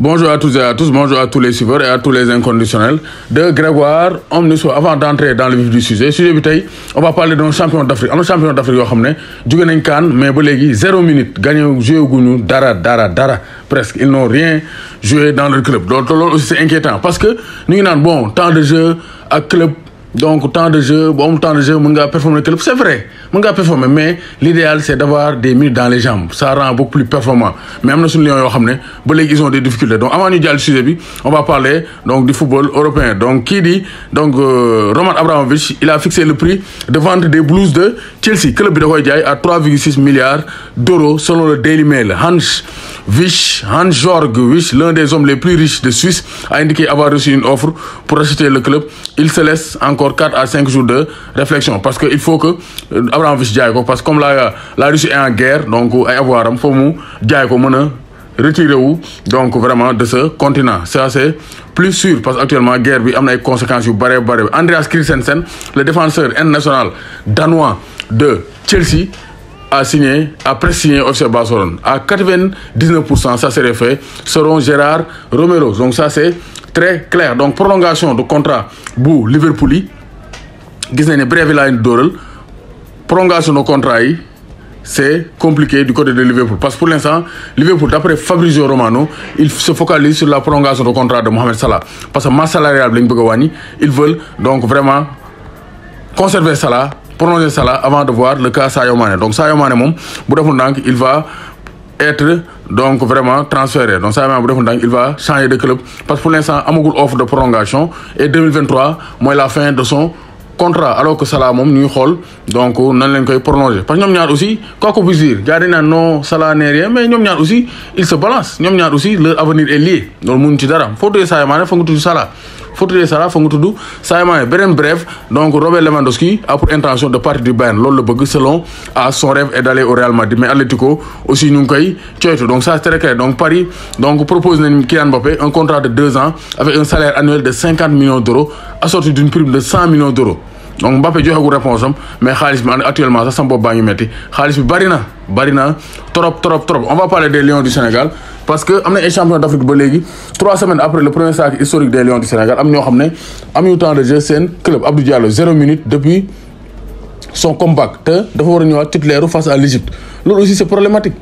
Bonjour à tous et à tous, bonjour à tous les suiveurs et à tous les inconditionnels de Grégoire Omnisso. Avant d'entrer dans le vif du sujet bi on va parler d'un champion d'Afrique. Un champion d'Afrique yoo xam ne jóge nañ CAN mais ba léegi 0 minute gagné joué guñu dara presque ils n'ont rien joué dans leur club. Donc loolu aussi c'est inquiétant parce que ñu ngi naan bon temps de jeu ak club. Donc temps de jeu bu amul temps de jeu mën ngaa performer le club c'est vrai mën ngaa performer mais l'idéal c'est d'avoir des minutes dans les jambes ça rend beaucoup plus performant mais am na suñu lions yoo xam ne ba léegi ils ont des difficultés donc avant ñu jàll sujet bi on va parler donc du football européen donc kii di donc Roman Abramovich il a fixé le prix de vente des Blues de Chelsea club bi da koy jaay à 3,6 milliards d'euros selon le Daily Mail. Hans-Jörg Wyss, l'un des hommes les plus riches de Suisse, a indiqué avoir reçu une offre pour acheter le club. Il se laisse encore 4 à 5 jours de réflexion parce que il faut que Abramovich jaay ko parce que comme la Russie est en guerre donc ay avoir am faut mu jaay ko mën a retirer wu donc vraiment de ce continent ça c'est plus sûr parce que actuellement guerre bi am na ay conséquences yu bare. Andreas Christensen, le défenseur international danois de Chelsea, a pré-signé FC Barcelone à 99%, ça serait fait selon Gérard Romero. Donc ça c'est très clair. Donc prolongation de contrat bu Liverpool yi gis nañ ne brève la dóoral prolongation de contrat yi c'est compliqué du côté de Liverpool parce que pour l'instant Liverpool d'après Fabrizio Romano il se focalise sur la prolongation de contrat de Mohamed Salah parce que masse salariale bi lañ bëgg a wàññi ils veulent donc vraiment conserver Salah, prolonger Salah avant de voir le cas Sadio Mané. Donc Sadio Mané moom bu deful ndànk il va être donc vraiment transféré. Donc Sadio Mané bu deful ndànk il va changer de club parce que pour l'instant amagul offre de prolongation et 2023 mooy la fin de son contrat alors que Salah moom ñuy xool donc nan lañ koy prolonger parce que ñoom ñaar aussi quoi qu'on puisse dire gars dañ naan non Salah n'est rien mais ñoom ñaar aussi ils se balancent ñoom ñaar aussi leur avenir est lié loolu mënuñ ci dara foo tuddee Sadio Mané foog nga tudd Salah foo tuddee Salah foog nga tudd Sadio Mané beneen bref donc Robert Lewandowski a pour intention de partir du Bayern loolu la bëgg selon son rêve est d'aller au Real Madrid mais Atlético aussi ñu ngi koy coytu donc ça c'est très clair donc Paris donc propose nañ Kylian Mbappé un contrat de 2 ans avec un salaire annuel de 50 millions d'euros assorti d'une prime de 100 millions d'euros. Donc Mbappé joxagul réponse am mais xaalis bi actuellement sax sama bopp baa ngi metti xaalis bi bari na trop. On va parler des Lions du Sénégal parce que am na ay champions d'Afrique ba léegi 3 semaines après le premier sac historique des Lions du Sénégal am ñoo xam ne amuñu temps de jeu seen club Abdou Diallo 0 minute depuis son comeback te dafa war a ñëwaat titulaire face à l'Égypte loolu aussi c'est problématique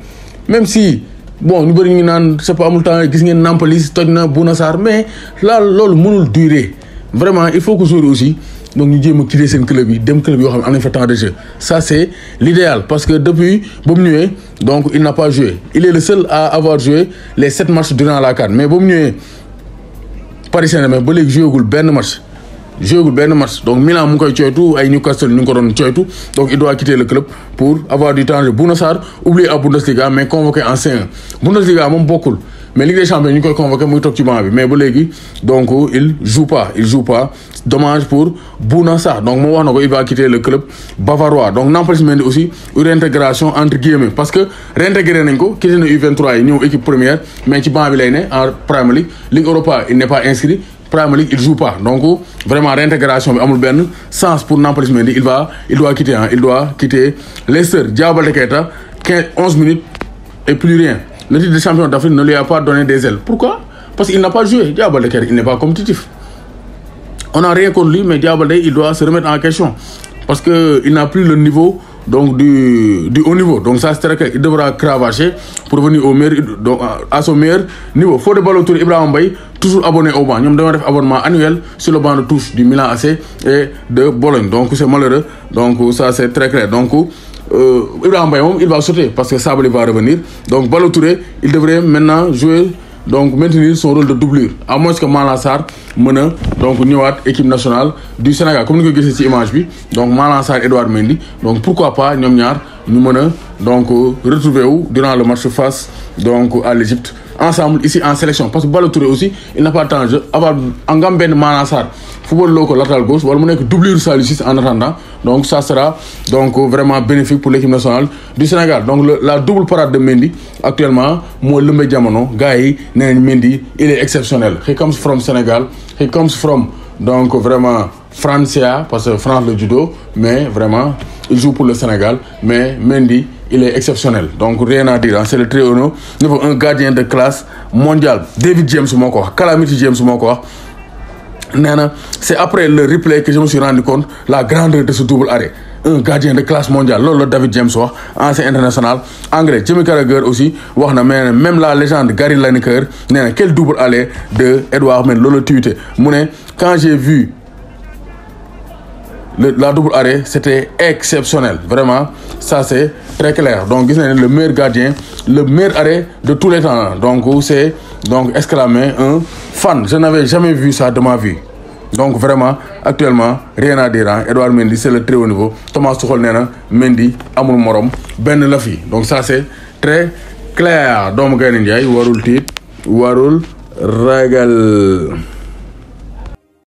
même si bon ñu bëri ñu ngi naan c'est pas amul temps gis ngeen Nampalys toj na Bouna Sarr mais loolu mënul durer vraiment il faut que jouer aussi. Donc ñu jéem a quitter seen club yi dem club yoo xam ne am nañ fa temps de jeu ça c'est l'idéal parce que depuis ba mu ñëwee donc il n'a pas joué il est le seul à avoir joué les 7 matchs durant la CAN mais ba mu ñëwee Paris Saint-Germain ba léegi joué gul benn match donc Milan mu ngi koy coytu ay Newcastle ñu ngi ko doon coytu donc il doit quitter le club pour avoir du temps de jeu. Bouna Sarr oublié à Bundesliga mais convoqué en C1 Bundesliga moom bokkul mais Ligue des Champions ñu ngi koy convoqué muy toog ci banc bi mais ba léegi donc il joue pas dommage pour Bouna Sarr donc moo wax na ko il va quitter le club bavarois donc Nampalys Mendy aussi une réintégration entre guillemets parce que réintégré nañ ko quitté na U23 yi ñëw équipe première mais ci banc bi lay ne en Premier League Ligue Europa il n'est pas inscrit Premier League il joue pas donc vraiment réintégration bi amul benn sens pour Nampalys Mendy il doit quitter Leicester. Diao Baldé Keita 11 minutes et plus rien. Le titre de champion d'Afrique ne lui a pas donné des ailes. Pourquoi? Parce qu'il n'a pas joué. Diao Baldé Keita il n'est pas compétitif. On n'a rien contre lui mais Diao Baldé il doit se remettre en question parce que il n'a plus le niveau donc du haut niveau. Donc ça c'est vrai qu'il devra cravacher pour revenir au meilleur donc à son meilleur niveau. Fodé Ballo-Touré, Ibrahima Mbaye toujours abonné au banc. Ñoom dañoo def abonnement annuel sur le banc de touche du Milan AC et de Bologne. Donc c'est malheureux. Donc ça c'est très clair. Donc Ibrahima Mbaye moom il va sauter parce que Sabaly va revenir donc Ballo Touré il devrait maintenant jouer donc maintenir son rôle de doublure à moins que Malang Sarr mën a donc ñëwaat équipe nationale du Sénégal comme ni ko gisee ci image bi donc Malang Sarr Edouard Mendy donc pourquoi pas ñoom ñaar ñu mën a donc retrouver wu durant le match face donc à l'Égypte ensemble ici en sélection parce que Ballo Touré aussi il n'a pas de temps de jeu avoir ngam benn Malang Sarr football loo ko latéral gauche wala mu nekk doublure Saliou Ciss en attendant donc ça sera donc vraiment bénéfique pour l'équipe nationale du Sénégal donc la double parade de Mendy actuellement moo lëmbee jamono gars yi nee nañ Mendy il est exceptionnel he comes from Sénégal he comes from donc vraiment Francia parce que France le judo mais vraiment il joue pour le Sénégal mais Mendy il est exceptionnel donc rien à dire c'est le très haut niveau un gardien de classe mondiale David James moo ko wax Calamity James moo ko wax nee na c'est après le replay que je me suis rendu compte la grandeur de ce double arrêt un gardien de classe mondiale loolu la David James wax ancien international anglais Jimmy Carragher aussi wax na mais même la légende Gary Lineker nee na quel double arrêt de Edouard Mendy loolu la tweeté mu ne quand j'ai vu la double arrêt c'était exceptionnel vraiment ça c'est très clair donc gis nañ le meilleur gardien le meilleur arrêt de tous les temps donc c'est donc exclamé un fan je n'avais jamais vu ça de ma vie donc vraiment actuellement rien à dire hein Edouard Mendy c'est le très haut niveau Thomas Tuchel nee na Mendy amul morom benn la fi donc ça c'est très clair doomu Gaynde Njaay warul tiit warul ragal